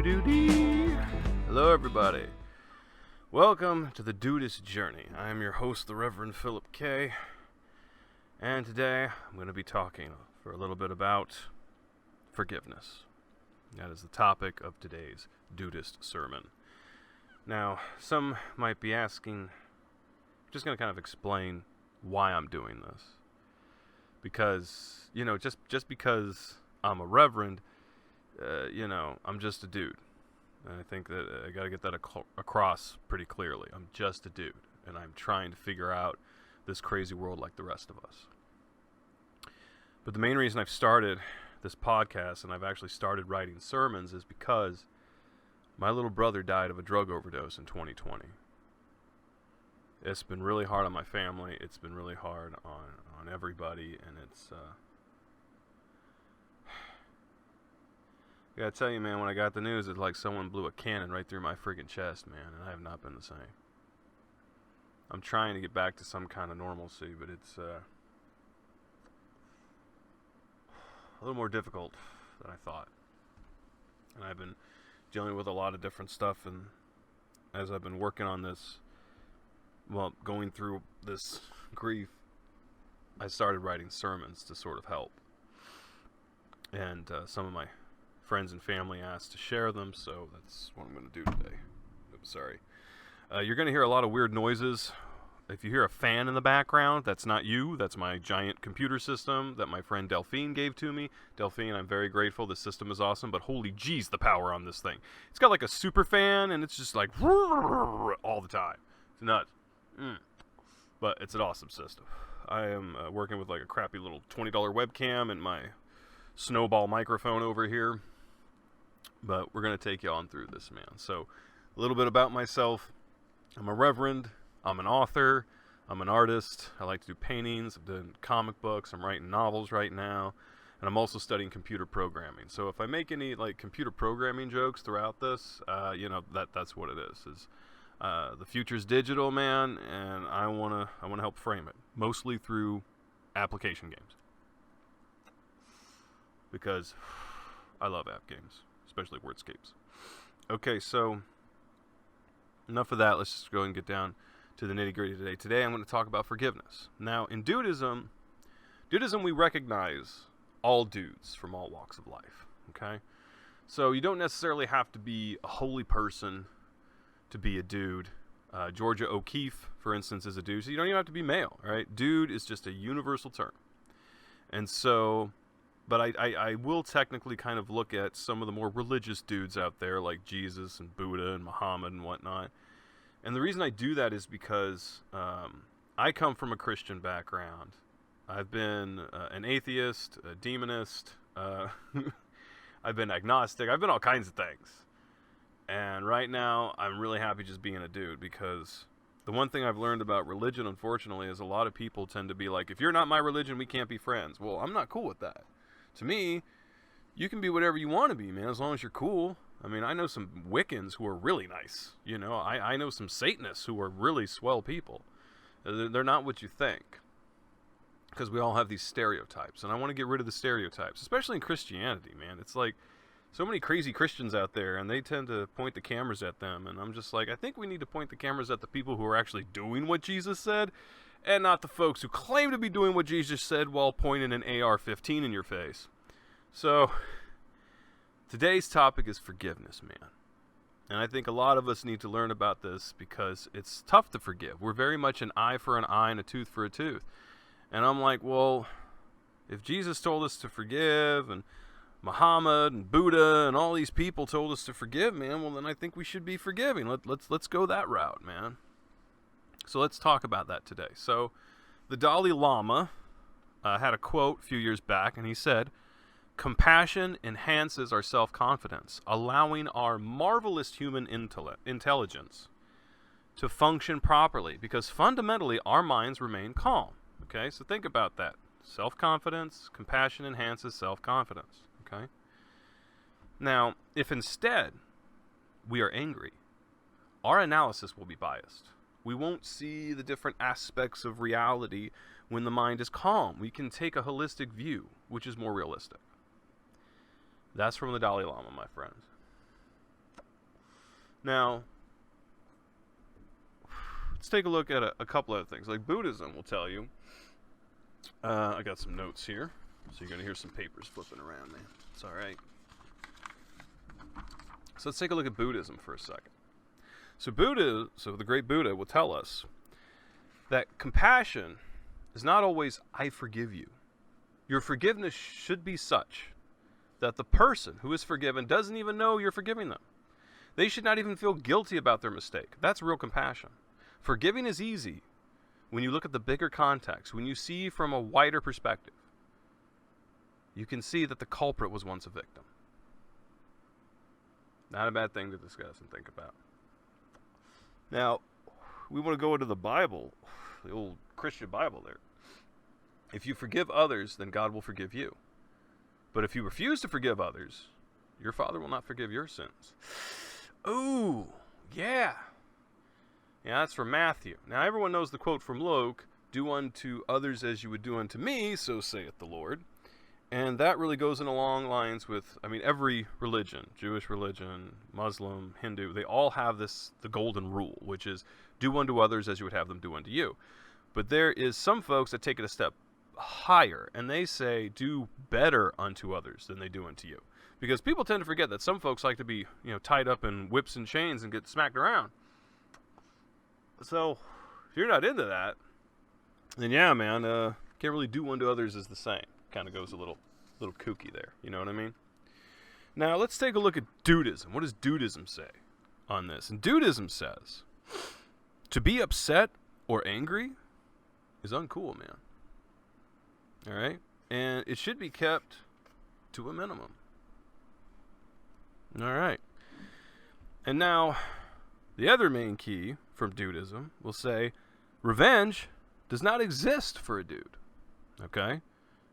Do-do-do-do-dee. Hello, everybody. Welcome to the Dudeist journey. I am your host, the Reverend Phillip K. And today, I'm going to be talking for a little bit about forgiveness. That is the topic of today's Dudeist sermon. Now, some might be asking, I'm just going to kind of explain why I'm doing this. Because, just because I'm a reverend, I'm just a dude. And I think that I got to get that across pretty clearly. I'm just a dude, and I'm trying to figure out this crazy world like the rest of us. But the main reason I've started this podcast, and I've actually started writing sermons, is because my little brother died of a drug overdose in 2020. It's been really hard on my family. It's been really hard on everybody, and it's... I gotta tell you, man, when I got the news, it's like someone blew a cannon right through my friggin' chest, man, and I have not been the same. I'm trying to get back to some kind of normalcy, but it's a little more difficult than I thought. And I've been dealing with a lot of different stuff, and as I've been working on this, going through this grief, I started writing sermons to sort of help. And some of my friends and family asked to share them, so that's what I'm going to do today. Oops, sorry. You're going to hear a lot of weird noises. If you hear a fan in the background, that's not you. That's my giant computer system that my friend Delphine gave to me. Delphine, I'm very grateful. This system is awesome, but holy jeez, the power on this thing. It's got like a super fan, and it's just like all the time. It's nuts. But it's an awesome system. I am working with like a crappy little $20 webcam and my snowball microphone over here. But we're going to take you on through this, man. So, a little bit about myself. I'm a reverend. I'm an author. I'm an artist. I like to do paintings. I'm doing comic books. I'm writing novels right now. And I'm also studying computer programming. So, if I make any, like, computer programming jokes throughout this, that's what it is. The future's digital, man, and I want to help frame it. Mostly through application games. Because I love app games. Especially wordscapes. Okay, so enough of that. Let's just go and get down to the nitty-gritty today. Today I'm going to talk about forgiveness. Now, in Dudeism we recognize all dudes from all walks of life. Okay? So you don't necessarily have to be a holy person to be a dude. Georgia O'Keeffe, for instance, is a dude. So you don't even have to be male, right? Dude is just a universal term. And so... But I will technically kind of look at some of the more religious dudes out there, like Jesus and Buddha and Muhammad and whatnot. And the reason I do that is because I come from a Christian background. I've been an atheist, a demonist. I've been agnostic. I've been all kinds of things. And right now, I'm really happy just being a dude, because the one thing I've learned about religion, unfortunately, is a lot of people tend to be like, if you're not my religion, we can't be friends. Well, I'm not cool with that. To me, you can be whatever you want to be, man, as long as you're cool. I mean, I know some Wiccans who are really nice. I know some Satanists who are really swell people. They're not what you think. Because we all have these stereotypes. And I want to get rid of the stereotypes, especially in Christianity, man. It's like so many crazy Christians out there, and they tend to point the cameras at them. And I'm just like, I think we need to point the cameras at the people who are actually doing what Jesus said, and not the folks who claim to be doing what Jesus said while pointing an AR-15 in your face. So, today's topic is forgiveness, man. And I think a lot of us need to learn about this because it's tough to forgive. We're very much an eye for an eye and a tooth for a tooth. And I'm like, well, if Jesus told us to forgive, and Muhammad and Buddha and all these people told us to forgive, man, well, then I think we should be forgiving. Let's go that route, man. So let's talk about that today. So the Dalai Lama had a quote a few years back, and he said, "Compassion enhances our self-confidence, allowing our marvelous human intelligence to function properly, because fundamentally our minds remain calm." Okay, so think about that. Self-confidence, compassion enhances self-confidence. Okay? Now, if instead we are angry, our analysis will be biased. We won't see the different aspects of reality when the mind is calm. We can take a holistic view, which is more realistic. That's from the Dalai Lama, my friends. Now, let's take a look at a couple other things. Like Buddhism will tell you. I got some notes here, so you're going to hear some papers flipping around, man. It's all right. So let's take a look at Buddhism for a second. So the great Buddha will tell us that compassion is not always, I forgive you. Your forgiveness should be such that the person who is forgiven doesn't even know you're forgiving them. They should not even feel guilty about their mistake. That's real compassion. Forgiving is easy when you look at the bigger context, when you see from a wider perspective. You can see that the culprit was once a victim. Not a bad thing to discuss and think about. Now, we want to go into the Bible, the old Christian Bible there. If you forgive others, then God will forgive you. But if you refuse to forgive others, your Father will not forgive your sins. Ooh, yeah. Yeah, that's from Matthew. Now, everyone knows the quote from Luke, do unto others as you would do unto me, so saith the Lord. And that really goes in along lines with, every religion, Jewish religion, Muslim, Hindu, they all have the golden rule, which is do unto others as you would have them do unto you. But there is some folks that take it a step higher, and they say do better unto others than they do unto you. Because people tend to forget that some folks like to be, tied up in whips and chains and get smacked around. So, if you're not into that, then yeah, man, can't really do unto others as the same. Kind of goes a little kooky there. You know what I mean? Now, let's take a look at Dudeism. What does Dudeism say on this? And Dudeism says, to be upset or angry is uncool, man. All right? And it should be kept to a minimum. All right. And now, the other main key from Dudeism will say, revenge does not exist for a dude. Okay?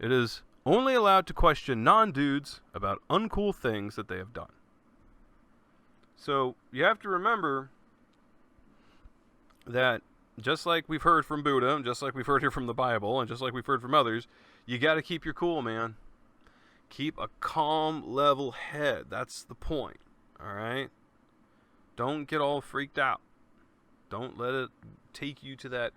It is only allowed to question non-dudes about uncool things that they have done. So, you have to remember that just like we've heard from Buddha, and just like we've heard here from the Bible, and just like we've heard from others, you got to keep your cool, man. Keep a calm, level head. That's the point. All right? Don't get all freaked out. Don't let it take you to that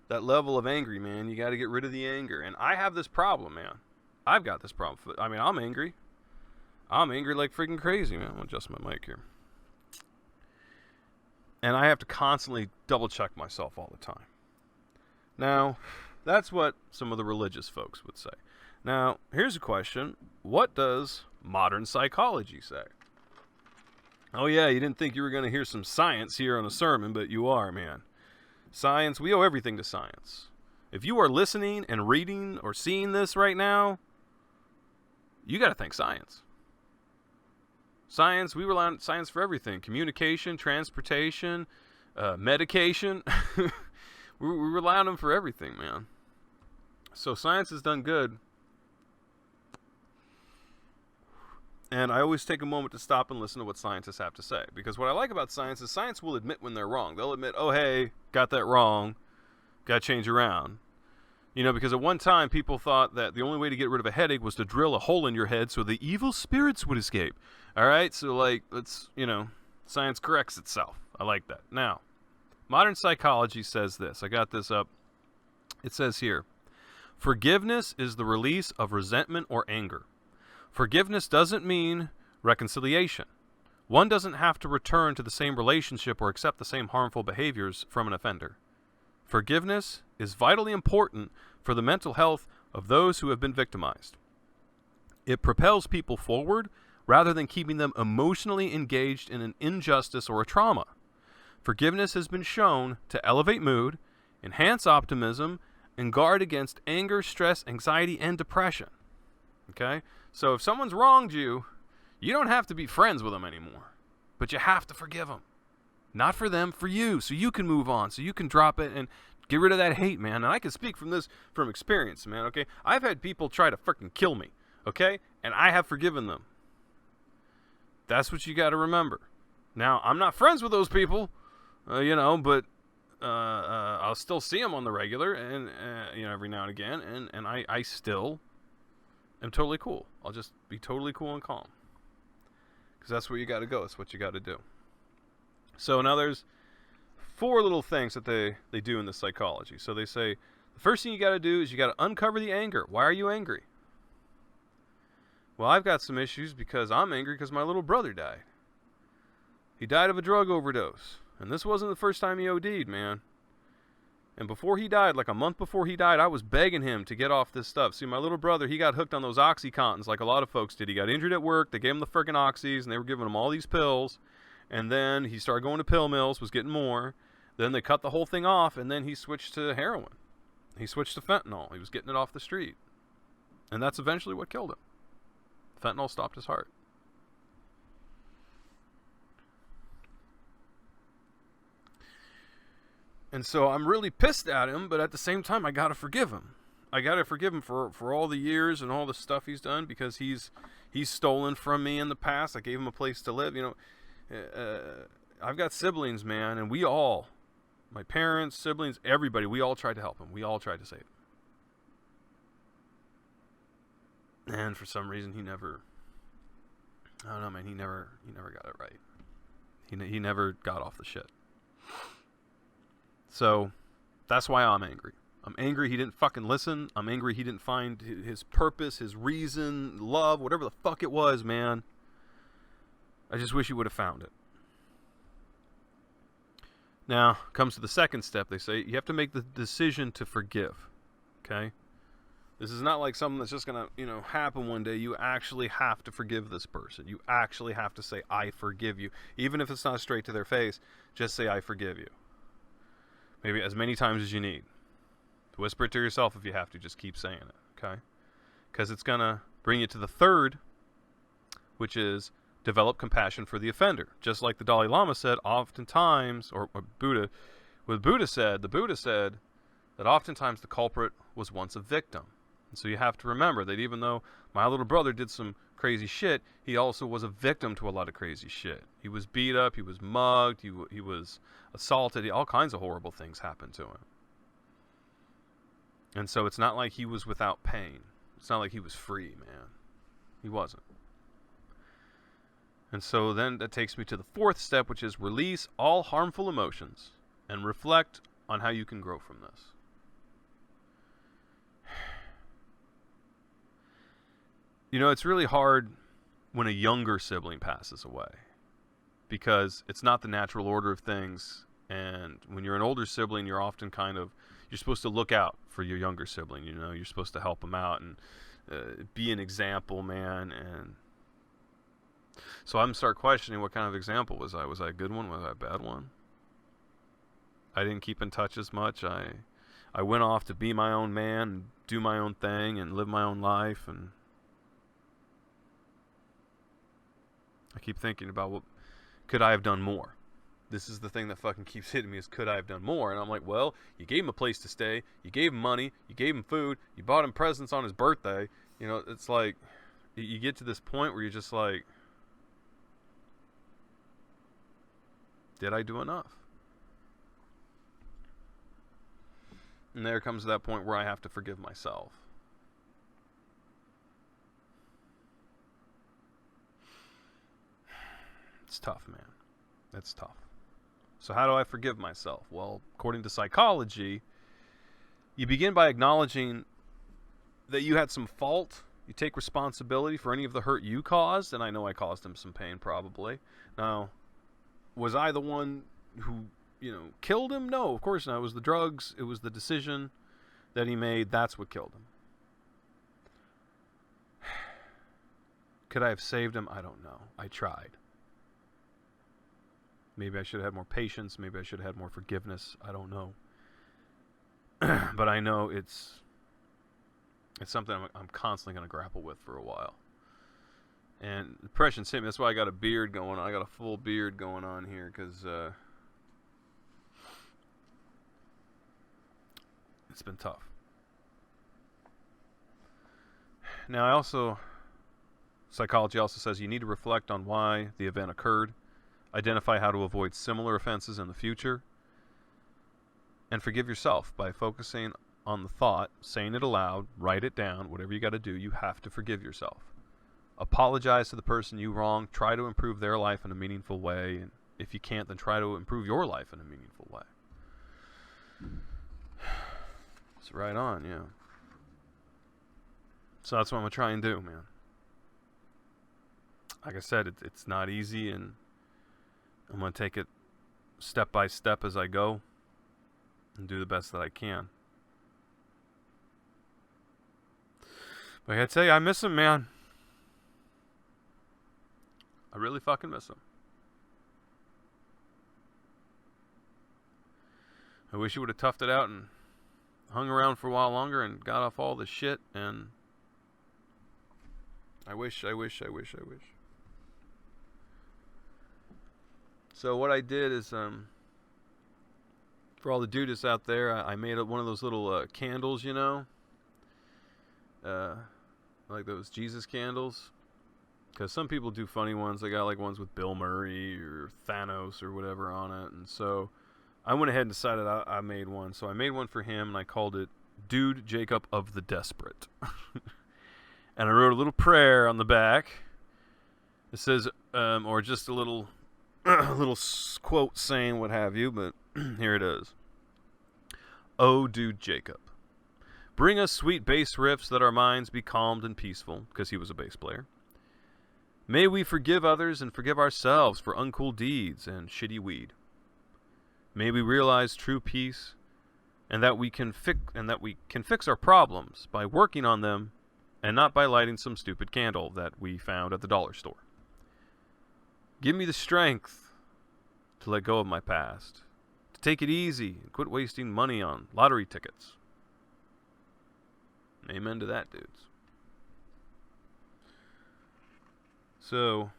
level of angry, man. You got to get rid of the anger. And I have this problem, man. I've got this problem. I'm angry. I'm angry like freaking crazy, man. I'm going to adjust my mic here. And I have to constantly double check myself all the time. Now, that's what some of the religious folks would say. Now, here's a question. What does modern psychology say? Oh yeah, you didn't think you were going to hear some science here on a sermon, but you are, man. Science, we owe everything to science. If you are listening and reading or seeing this right now, you got to thank science. Science, we rely on science for everything. Communication, transportation, medication. we rely on them for everything, man. So science has done good. And I always take a moment to stop and listen to what scientists have to say. Because what I like about science is science will admit when they're wrong. They'll admit, oh, hey, got that wrong. Got to change around. Because at one time people thought that the only way to get rid of a headache was to drill a hole in your head so the evil spirits would escape. All right? So, let's, science corrects itself. I like that. Now, modern psychology says this. I got this up. It says here, forgiveness is the release of resentment or anger. Forgiveness doesn't mean reconciliation. One doesn't have to return to the same relationship or accept the same harmful behaviors from an offender. Forgiveness is vitally important for the mental health of those who have been victimized. It propels people forward rather than keeping them emotionally engaged in an injustice or a trauma. Forgiveness has been shown to elevate mood, enhance optimism, and guard against anger, stress, anxiety, and depression. Okay? So if someone's wronged you, you don't have to be friends with them anymore. But you have to forgive them. Not for them, for you. So you can move on. So you can drop it and get rid of that hate, man. And I can speak from experience, man, okay? I've had people try to freaking kill me, okay? And I have forgiven them. That's what you got to remember. Now, I'm not friends with those people, but I'll still see them on the regular and, every now and again. And I still am totally cool. I'll just be totally cool and calm. Because that's where you got to go. That's what you got to do. So now there's 4 little things that they do in the psychology. So they say, the first thing you got to do is you got to uncover the anger. Why are you angry? Well, I've got some issues because I'm angry because my little brother died. He died of a drug overdose. And this wasn't the first time he OD'd, man. And before he died, like a month before he died, I was begging him to get off this stuff. See, my little brother, he got hooked on those Oxycontins like a lot of folks did. He got injured at work. They gave him the frickin' Oxys, and they were giving him all these pills. And then he started going to pill mills, was getting more. Then they cut the whole thing off, and then he switched to heroin. He switched to fentanyl. He was getting it off the street. And that's eventually what killed him. Fentanyl stopped his heart. And so I'm really pissed at him, but at the same time, I got to forgive him. I got to forgive him for all the years and all the stuff he's done, because he's stolen from me in the past. I gave him a place to live. You know, I've got siblings, man, and we all, my parents, siblings, everybody, we all tried to help him. We all tried to save him. And for some reason, he never, I don't know, man, he never got it right. He never got off the shit. So that's why I'm angry. I'm angry he didn't fucking listen. I'm angry he didn't find his purpose, his reason, love, whatever the fuck it was, man. I just wish he would have found it. Now, comes to the second step. They say you have to make the decision to forgive. Okay? This is not like something that's just going to, happen one day. You actually have to forgive this person. You actually have to say, I forgive you. Even if it's not straight to their face, just say, I forgive you. Maybe as many times as you need. Whisper it to yourself if you have to. Just keep saying it, okay? Because it's going to bring you to the third, which is develop compassion for the offender. Just like the Dalai Lama said, oftentimes, or Buddha, what the Buddha said that oftentimes the culprit was once a victim. And so you have to remember that even though my little brother did some crazy shit, he also was a victim to a lot of crazy shit. He was beat up, he was mugged, he was assaulted, all kinds of horrible things happened to him. And so it's not like he was without pain. It's not like he was free, man. He wasn't. And so then that takes me to the fourth step, which is release all harmful emotions and reflect on how you can grow from this. It's really hard when a younger sibling passes away, because it's not the natural order of things. And when you're an older sibling, you're often you're supposed to look out for your younger sibling. You're supposed to help them out and be an example, man. And so I'm start questioning, what kind of example was I? Was I a good one? Was I a bad one? I didn't keep in touch as much. I went off to be my own man, and do my own thing, and live my own life. And I keep thinking about, what could I have done more? This is the thing that fucking keeps hitting me, is could I have done more? And I'm like, well, you gave him a place to stay, you gave him money, you gave him food, you bought him presents on his birthday. It's like, you get to this point where you're just like, did I do enough? And there comes that point where I have to forgive myself. It's tough, man. It's tough. So how do I forgive myself? Well, according to psychology, you begin by acknowledging that you had some fault. You take responsibility for any of the hurt you caused, and I know I caused him some pain, probably. Now, was I the one who, killed him? No, of course not. It was the drugs. It was the decision that he made. That's what killed him. Could I have saved him? I don't know. I tried. Maybe I should have had more patience. Maybe I should have had more forgiveness. I don't know. But I know it's something I'm constantly going to grapple with for a while. And depression's hit me. That's why I got a beard going on. I got a full beard going on here, because it's been tough. Now, psychology also says you need to reflect on why the event occurred. Identify how to avoid similar offenses in the future. And forgive yourself by focusing on the thought, saying it aloud, write it down, whatever you got to do. You have to forgive yourself. Apologize to the person you wronged. Try to improve their life in a meaningful way. And if you can't, then try to improve your life in a meaningful way. It's right on, yeah. So that's what I'm going to try and do, man. Like I said, it's not easy, and I'm going to take it step by step as I go and do the best that I can. But I gotta tell you, I miss him, man. I really fucking miss him. I wish he would have toughed it out and hung around for a while longer and got off all the shit, and I wish. So what I did is, for all the Dudeists out there, I made one of those little candles, you know, like those Jesus candles. Because some people do funny ones. They got like ones with Bill Murray or Thanos or whatever on it, and so I went ahead and decided I made one. So I made one for him, and I called it Dude Jacob of the Desperate. And I wrote a little prayer on the back. It says, or just a little quote saying what have you, but here it is. Oh, Dude Jacob, bring us sweet bass riffs that our minds be calmed and peaceful, because he was a bass player. May we forgive others and forgive ourselves for uncool deeds and shitty weed. May we realize true peace, and that we can fix our problems by working on them, and not by lighting some stupid candle that we found at the dollar store. Give me the strength to let go of my past, to take it easy and quit wasting money on lottery tickets. Amen to that, dudes. So,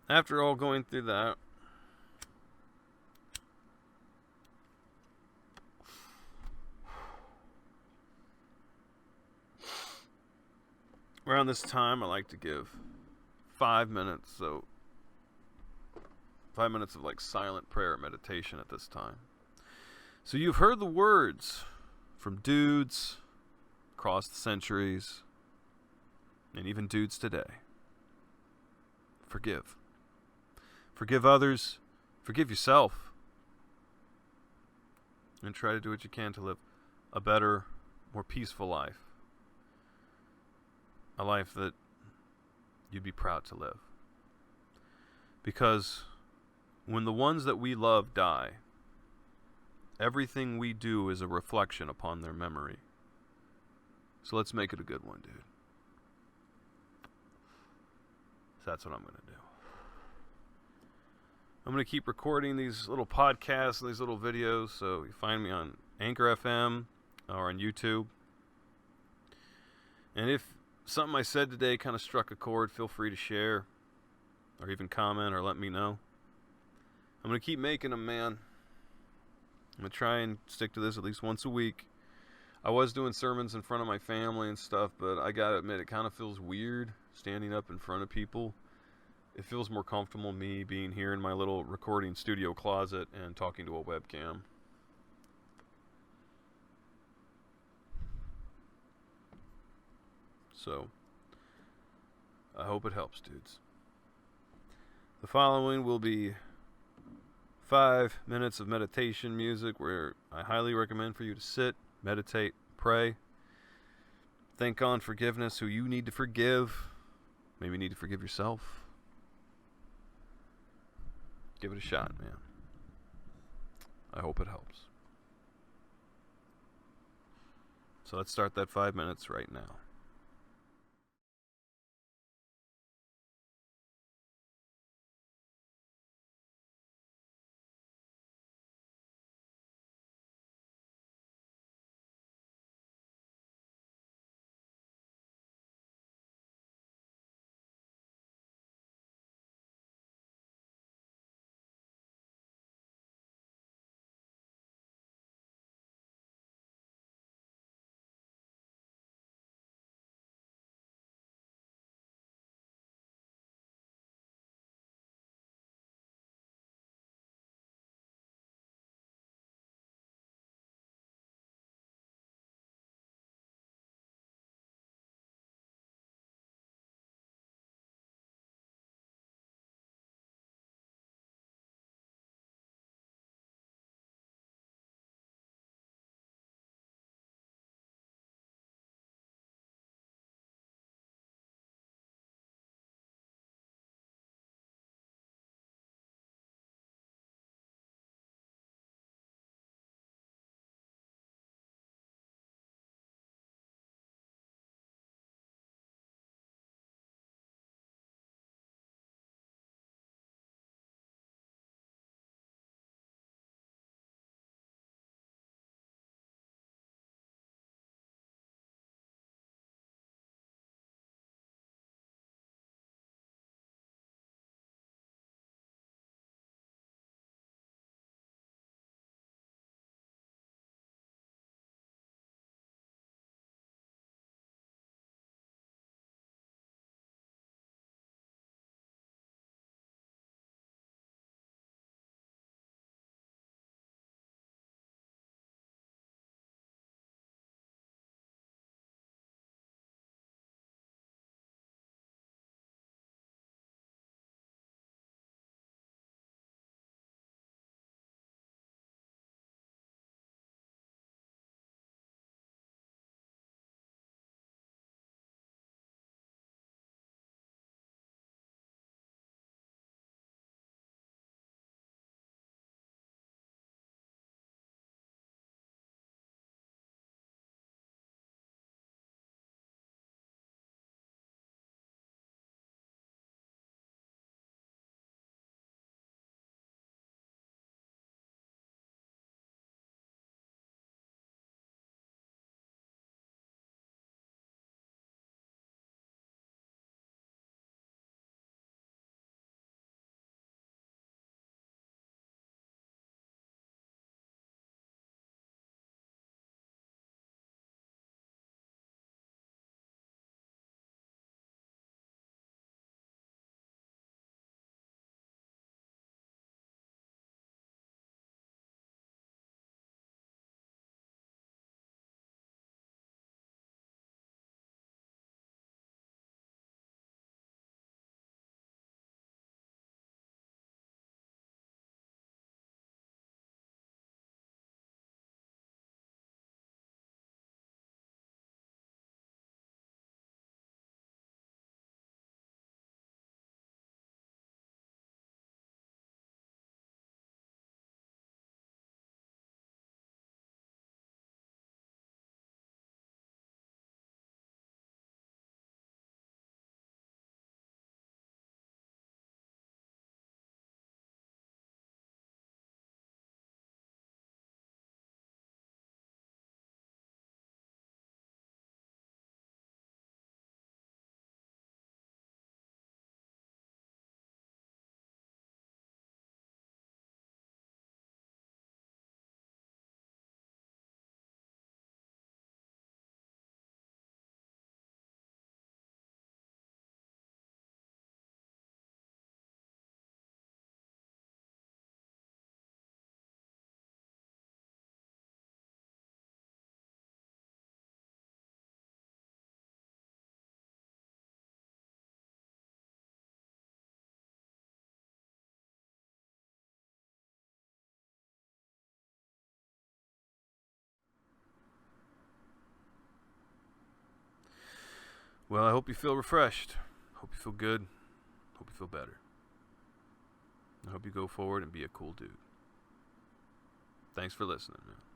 after all going through that, around this time I like to give 5 minutes, so 5 minutes of like silent prayer meditation at this time. So you've heard the words from dudes across the centuries, and even dudes today. Forgive. Forgive others. Forgive yourself. And try to do what you can to live a better, more peaceful life. A life that you'd be proud to live. Because when the ones that we love die, everything we do is a reflection upon their memory. So let's make it a good one, dude. So that's what I'm going to do. I'm going to keep recording these little podcasts and these little videos, so you find me on Anchor FM or on YouTube. And if something I said today kind of struck a chord, feel free to share or even comment or let me know. I'm going to keep making them, man. I'm going to try and stick to this at least once a week. I was doing sermons in front of my family and stuff, but I gotta admit, it kind of feels weird standing up in front of people. It feels more comfortable me being here in my little recording studio closet and talking to a webcam. So, I hope it helps, dudes. The following will be 5 minutes of meditation music where I highly recommend for you to sit, meditate, pray, thank on forgiveness who you need to forgive. Maybe you need to forgive yourself. Give it a shot, man. I hope it helps. So let's start that 5 minutes right now. Well, I hope you feel refreshed. Hope you feel good. Hope you feel better. I hope you go forward and be a cool dude. Thanks for listening, man.